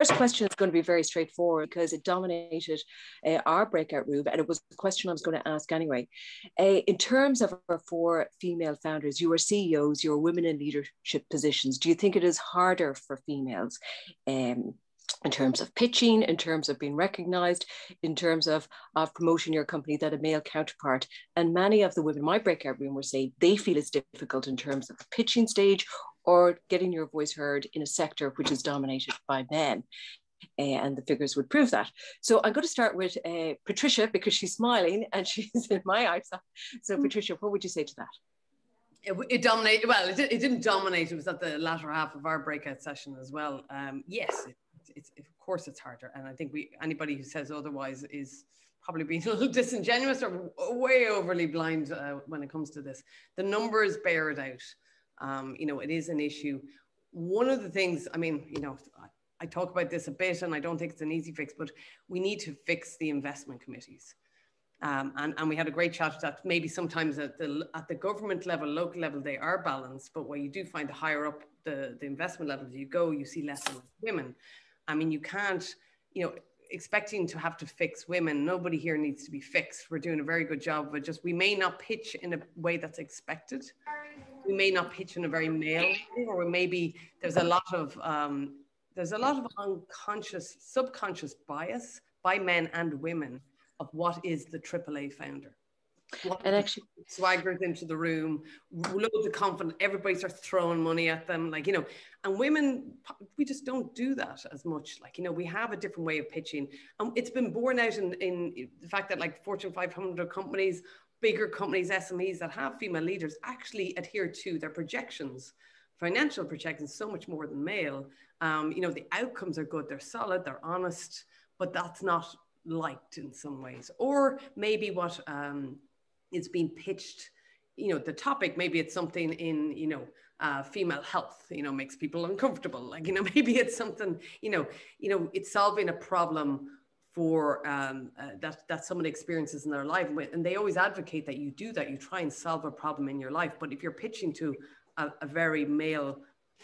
first question is going to be very straightforward because it dominated our breakout room, and it was the question I was going to ask anyway. In terms of our 4 female founders, you are CEOs, you're women in leadership positions. Do you think it is harder for females in terms of pitching, in terms of being recognized, in terms of promoting your company than a male counterpart? And many of the women in my breakout room were saying they feel it's difficult in terms of the pitching stage or getting your voice heard in a sector which is dominated by men. And the figures would prove that. So I'm going to start with Patricia, because she's smiling and she's in my eyes. So Patricia, what would you say to that? It dominated. Well, it didn't dominate. It was at the latter half of our breakout session as well. Yes, it's of course it's harder, and I think anybody who says otherwise is probably being a little disingenuous or way overly blind when it comes to this. The numbers bear it out. It is an issue. One of the things, I talk about this a bit, and I don't think it's an easy fix, but we need to fix the investment committees. And we had a great chat that maybe sometimes at the government level, local level, they are balanced, but where you do find the higher up the investment levels you go, you see less and less women. I mean, you can't, expecting to have to fix women. Nobody here needs to be fixed. We're doing a very good job, but we may not pitch in a way that's expected. We may not pitch in a very male way, or maybe there's a lot of unconscious, subconscious bias by men and women of what is the AAA founder. And actually, swaggers into the room, loads of confidence, everybody starts throwing money at them, and women, we just don't do that as much. We have a different way of pitching. It's been borne out in the fact that Fortune 500 companies, bigger companies, SMEs that have female leaders actually adhere to their projections, financial projections, so much more than male. The outcomes are good, they're solid, they're honest, but that's not liked in some ways. Or maybe what it's being pitched, the topic, maybe it's something in, female health, makes people uncomfortable. Maybe it's something, it's solving a problem for that someone experiences in their life. And they always advocate that you do that, you try and solve a problem in your life. But if you're pitching to a very male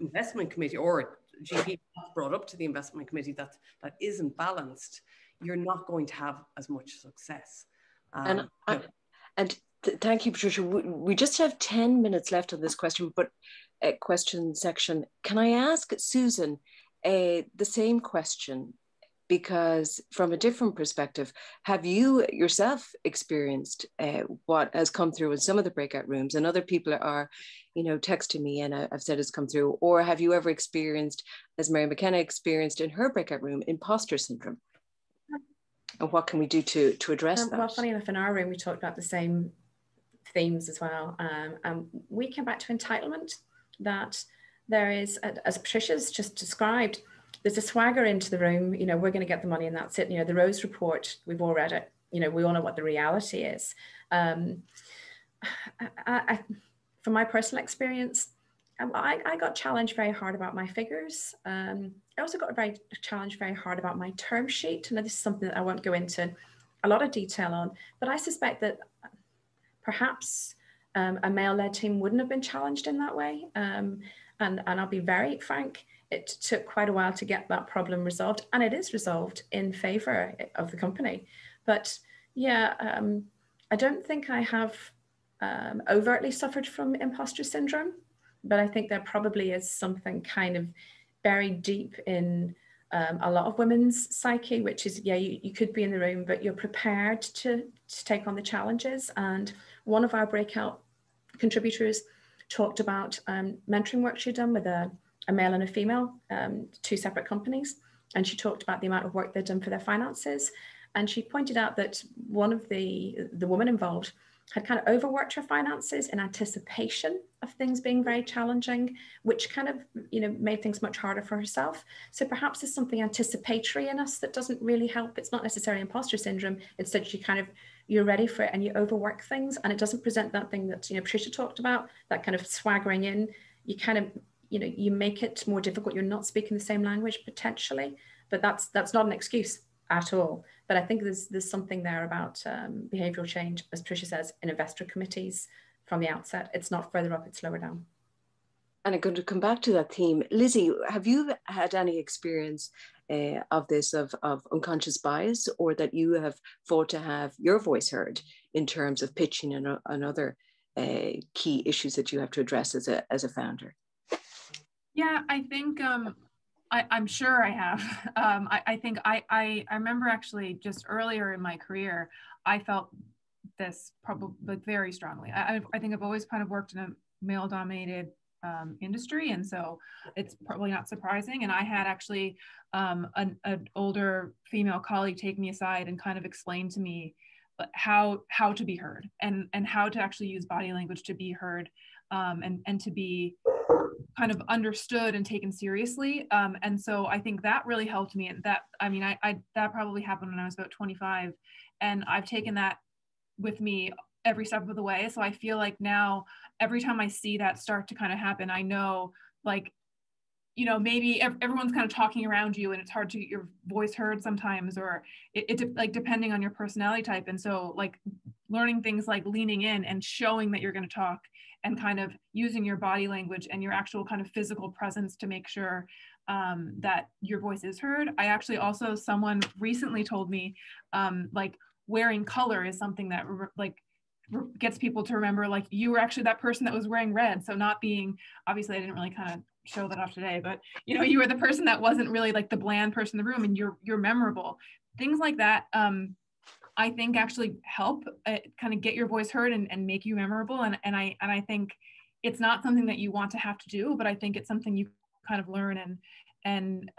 investment committee or GP brought up to the investment committee that isn't balanced, you're not going to have as much success. Thank you, Patricia. We just have 10 minutes left on this question section. Can I ask Susan the same question? Because from a different perspective, have you yourself experienced what has come through in some of the breakout rooms, and other people are, texting me and I've said it's come through, or have you ever experienced, as Mary McKenna experienced in her breakout room, imposter syndrome? And what can we do to address that? Well, funny enough, in our room, we talked about the same themes as well. And we came back to entitlement, that there is, as Patricia's just described, there's a swagger into the room, we're going to get the money and that's it. The Rose Report, we've all read it, we all know what the reality is. From my personal experience, I got challenged very hard about my figures. I also got challenged very hard about my term sheet. And this is something that I won't go into a lot of detail on, but I suspect that perhaps a male-led team wouldn't have been challenged in that way. And I'll be very frank, it took quite a while to get that problem resolved, and it is resolved in favor of the company. But yeah, I don't think I have overtly suffered from imposter syndrome, but I think there probably is something kind of buried deep in a lot of women's psyche, which is, yeah, you could be in the room, but you're prepared to take on the challenges. And one of our breakout contributors talked about mentoring work she'd done with a male and a female, 2 separate companies. And she talked about the amount of work they'd done for their finances. And she pointed out that one of the women involved had kind of overworked her finances in anticipation of things being very challenging, which kind of, made things much harder for herself. So perhaps there's something anticipatory in us that doesn't really help. It's not necessarily imposter syndrome. Instead, you're ready for it and you overwork things, and it doesn't present that thing that, Patricia talked about, that kind of swaggering in. You kind of, you make it more difficult. You're not speaking the same language potentially, but that's not an excuse at all. But I think there's something there about behavioural change, as Patricia says, in investor committees from the outset. It's not further up, it's lower down. And I'm going to come back to that theme. Lizzie, have you had any experience of this, of unconscious bias, or that you have fought to have your voice heard in terms of pitching and other key issues that you have to address as a founder? Yeah, I think I'm sure I have. I think I remember actually just earlier in my career, I felt this probably like very strongly. I think I've always kind of worked in a male-dominated industry, and so it's probably not surprising. And I had actually an older female colleague take me aside and kind of explain to me how to be heard and how to actually use body language to be heard, and to be kind of understood and taken seriously. And so I think that really helped me. And that, I mean, I that probably happened when I was about 25, and I've taken that with me every step of the way. So I feel like now every time I see that start to kind of happen, I know, like, you know, maybe everyone's kind of talking around you and it's hard to get your voice heard sometimes, or it's like depending on your personality type. And so like learning things like leaning in and showing that you're going to talk, and kind of using your body language and your actual kind of physical presence to make sure that your voice is heard. I actually also, someone recently told me like wearing color is something that gets people to remember, like, you were actually that person that was wearing red. So not being, obviously I didn't really kind of show that off today, but you know, you were the person that wasn't really like the bland person in the room, and you're memorable. Things like that I think actually help kind of get your voice heard and make you memorable. And I think it's not something that you want to have to do, but I think it's something you kind of learn and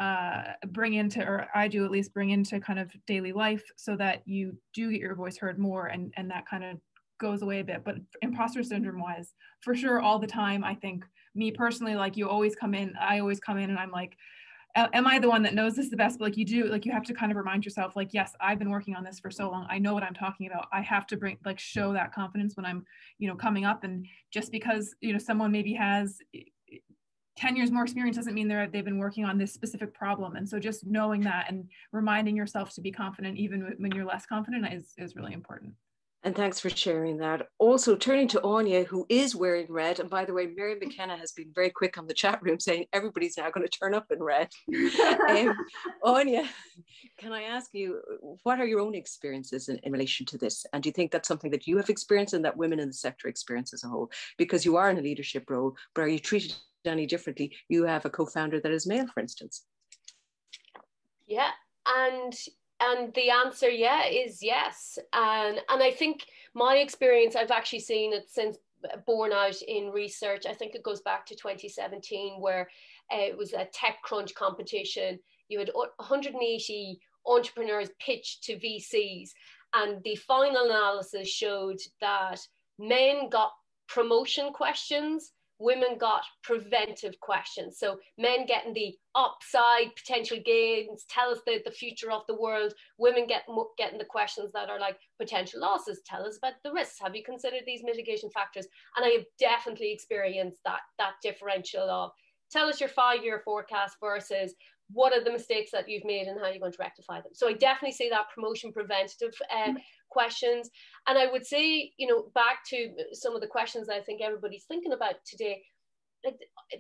bring into, or I do at least bring into kind of daily life, so that you do get your voice heard more, and that kind of goes away a bit. But imposter syndrome wise, for sure, all the time, I think, me personally, like, I always come in and I'm like, am I the one that knows this the best? But like, you have to kind of remind yourself, like, yes, I've been working on this for so long, I know what I'm talking about. I have to show that confidence when I'm, you know, coming up. And just because, you know, someone maybe has 10 years more experience doesn't mean they've been working on this specific problem. And so just knowing that and reminding yourself to be confident even when you're less confident is really important. And thanks for sharing that. Also, turning to Anya, who is wearing red. And by the way, Mary McKenna has been very quick on the chat room saying everybody's now going to turn up in red. Anya, can I ask you, what are your own experiences in relation to this? And do you think that's something that you have experienced and that women in the sector experience as a whole? Because you are in a leadership role, but are you treated any differently? You have a co-founder that is male, for instance. Yeah, and the answer, is yes. And I think my experience, I've actually seen it since borne out in research. I think it goes back to 2017, where it was a TechCrunch competition. You had 180 entrepreneurs pitched to VCs, and the final analysis showed that men got promotion questions, women got preventive questions. So men getting the upside, potential gains, tell us the future of the world. Women getting the questions that are like potential losses, tell us about the risks. Have you considered these mitigation factors? And I have definitely experienced that differential of tell us your 5-year forecast versus what are the mistakes that you've made and how you're going to rectify them. So I definitely see that promotion preventative questions. And I would say, you know, back to some of the questions I think everybody's thinking about today,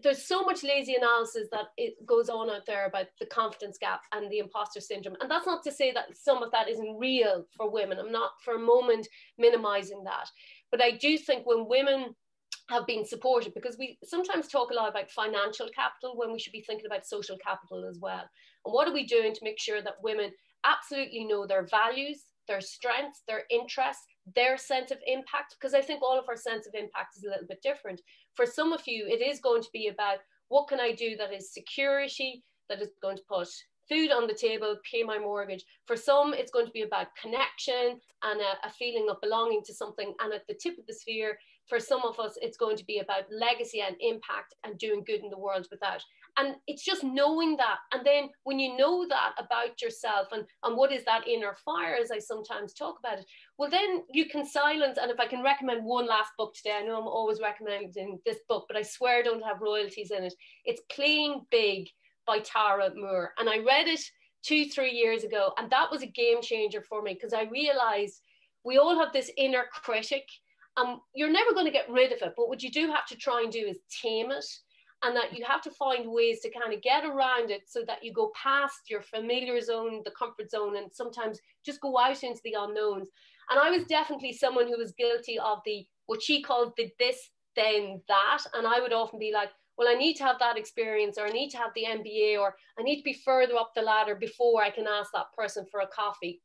there's so much lazy analysis that it goes on out there about the confidence gap and the imposter syndrome. And that's not to say that some of that isn't real for women. I'm not for a moment minimizing that. But I do think when women have been supported, because we sometimes talk a lot about financial capital when we should be thinking about social capital as well. And what are we doing to make sure that women absolutely know their values, their strengths, their interests, their sense of impact? Because I think all of our sense of impact is a little bit different. For some of you, it is going to be about what can I do that is security, that is going to put food on the table, pay my mortgage. For some, it's going to be about connection and a feeling of belonging to something. And at the tip of the sphere, for some of us, it's going to be about legacy and impact and doing good in the world without. And it's just knowing that. And then when you know that about yourself and what is that inner fire, as I sometimes talk about it, well, then you can silence. And if I can recommend one last book today, I know I'm always recommending this book, but I swear I don't have royalties in it. It's Playing Big by Tara Moore. And I read it 2-3 years ago. And that was a game changer for me, because I realized we all have this inner critic. You're never going to get rid of it. But what you do have to try and do is tame it. and that you have to find ways to kind of get around it so that you go past your familiar zone, the comfort zone, and sometimes just go out into the unknowns. And I was definitely someone who was guilty of the, what she called the this, then that. And I would often be like, well, I need to have that experience, or I need to have the MBA, or I need to be further up the ladder before I can ask that person for a coffee.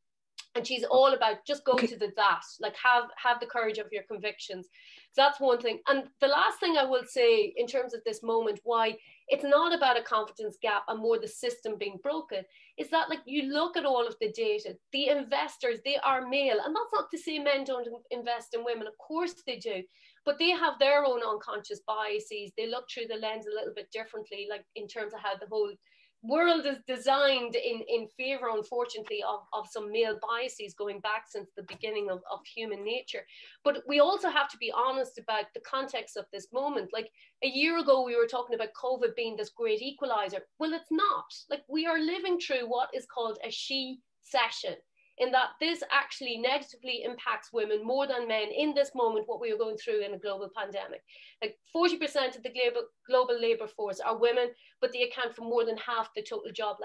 And she's all about just go to the that, like have the courage of your convictions. So that's one thing. And the last thing I will say in terms of this moment, why it's not about a confidence gap and more the system being broken, is that like you look at all of the data, the investors, they are male. And that's not to say men don't invest in women. Of course they do. But they have their own unconscious biases. They look through the lens a little bit differently, like in terms of how the whole world is designed in favor, unfortunately, of some male biases going back since the beginning of human nature. But we also have to be honest about the context of this moment. Like a year ago, we were talking about COVID being this great equalizer. Well, it's not. Like we are living through what is called a she-cession, in that this actually negatively impacts women more than men in this moment, what we are going through in a global pandemic. Like 40% of the global labor force are women, but they account for more than half the total job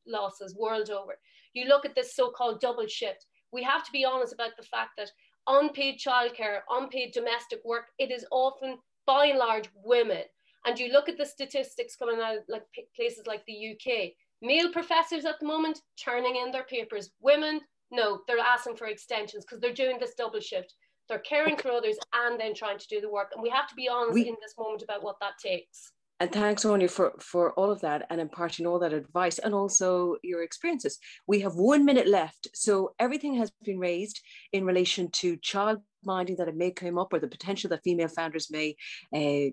losses world over. You look at this so-called double shift. We have to be honest about the fact that unpaid childcare, unpaid domestic work, it is often, by and large, women. And you look at the statistics coming out of like places like the UK, male professors at the moment turning in their papers. Women, no, they're asking for extensions because they're doing this double shift. They're caring for others and then trying to do the work. And we have to be honest in this moment about what that takes. And thanks, Anya, for all of that and imparting all that advice and also your experiences. We have 1 minute left. So everything has been raised in relation to child minding that it may come up, or the potential that female founders may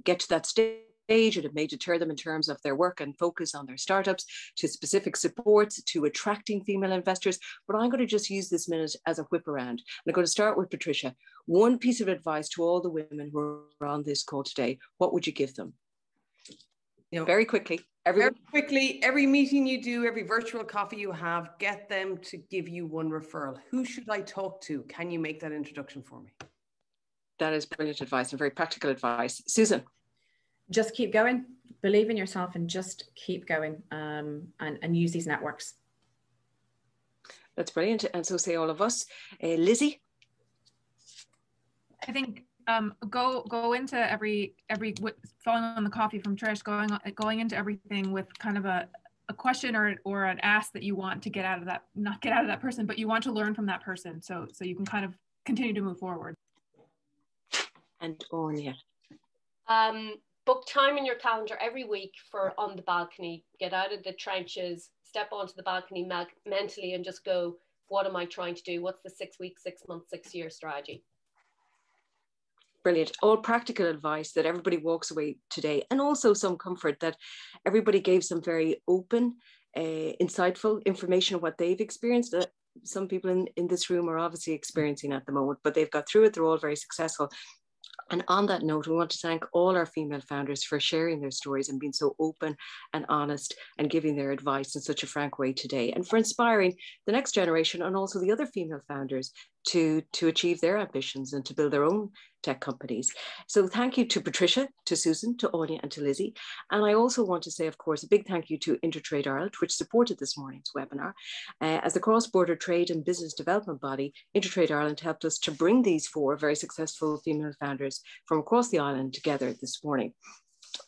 get to that stage, and it may deter them in terms of their work and focus on their startups, to specific supports, to attracting female investors. But I'm going to just use this minute as a whip around. I'm going to start with Patricia. One piece of advice to all the women who are on this call today, what would you give them? You know, very quickly. Very quickly, every meeting you do, every virtual coffee you have, get them to give you one referral. Who should I talk to? Can you make that introduction for me? That is brilliant advice and very practical advice. Susan. Just keep going, believe in yourself, and just keep going, and use these networks. That's brilliant. And so say all of us. Lizzie? I think go into every following on the coffee from Trish, going into everything with kind of a question or an ask that you want to get out of that, not get out of that person, but you want to learn from that person, so you can kind of continue to move forward. And Anya. Book time in your calendar every week for on the balcony. Get out of the trenches, step onto the balcony mentally, and just go, what am I trying to do? What's the 6 week, 6 month, 6 year strategy? Brilliant. All practical advice that everybody walks away today, and also some comfort that everybody gave some very open, insightful information of what they've experienced. Some people in this room are obviously experiencing at the moment, but they've got through it. They're all very successful. And on that note, we want to thank all our female founders for sharing their stories and being so open and honest and giving their advice in such a frank way today, and for inspiring the next generation and also the other female founders to achieve their ambitions and to build their own tech companies. So thank you to Patricia, to Susan, to Anya, and to Lizzie. And I also want to say, of course, a big thank you to Intertrade Ireland, which supported this morning's webinar. As a cross-border trade and business development body, Intertrade Ireland helped us to bring these 4 very successful female founders from across the island together this morning.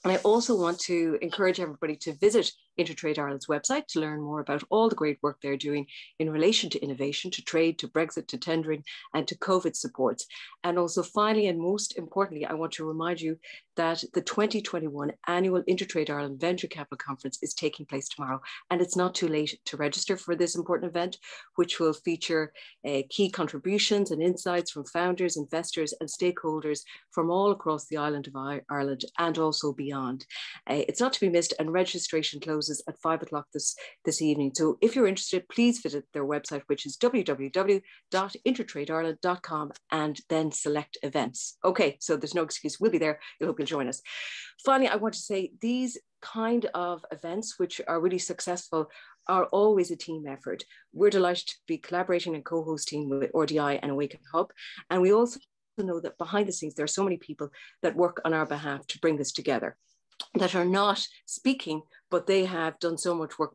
And I also want to encourage everybody to visit Intertrade Ireland's website to learn more about all the great work they're doing in relation to innovation, to trade, to Brexit, to tendering, and to COVID supports. And also finally, and most importantly, I want to remind you that the 2021 annual Intertrade Ireland Venture Capital Conference is taking place tomorrow. And it's not too late to register for this important event, which will feature key contributions and insights from founders, investors, and stakeholders from all across the island of Ireland and also beyond. It's not to be missed, and registration closes at 5 o'clock this evening. So if you're interested, please visit their website, which is www.intertradeireland.com, and then select events. Okay, so there's no excuse. We'll be there. I hope you'll join us. Finally, I want to say these kind of events, which are really successful, are always a team effort. We're delighted to be collaborating and co-hosting with RDI and Awaken Hub. And we also know that behind the scenes, there are so many people that work on our behalf to bring this together. that are not speaking, but they have done so much work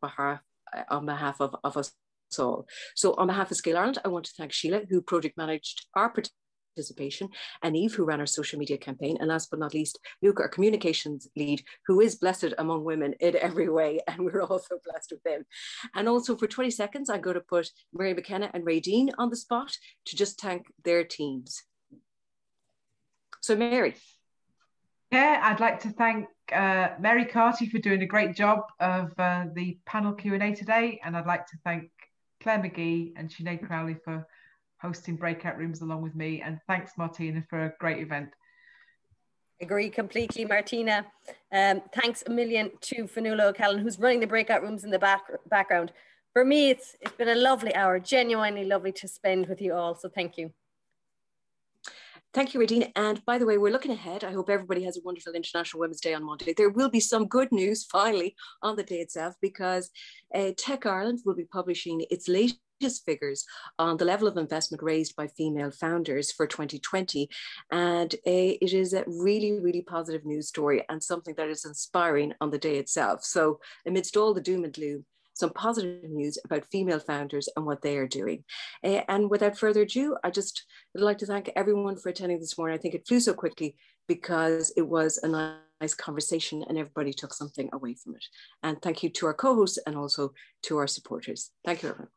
on behalf of us all. So on behalf of Scale Ireland, I want to thank Sheila, who project managed our participation, and Eve, who ran our social media campaign, and last but not least, Luke, our communications lead, who is blessed among women in every way, and we're also blessed with them. And also for 20 seconds, I'm going to put Mary McKenna and Ray Dean on the spot to just thank their teams. So Mary. Yeah, I'd like to thank Mary Carty for doing a great job of the panel Q&A today, and I'd like to thank Claire McGee and Sinead Crowley for hosting breakout rooms along with me, and thanks Martina for a great event. Agree completely, Martina. Thanks a million to Fionnuala O'Callaghan, who's running the breakout rooms in the background. For me, it's been a lovely hour, genuinely lovely to spend with you all, so thank you. Thank you, Radine. And by the way, we're looking ahead. I hope everybody has a wonderful International Women's Day on Monday. There will be some good news finally on the day itself, because Tech Ireland will be publishing its latest figures on the level of investment raised by female founders for 2020. And it is a really, really positive news story and something that is inspiring on the day itself. So amidst all the doom and gloom, some positive news about female founders and what they are doing. And without further ado, I'd like to thank everyone for attending this morning. I think it flew so quickly because it was a nice conversation and everybody took something away from it. And thank you to our co-hosts and also to our supporters. Thank you, everyone.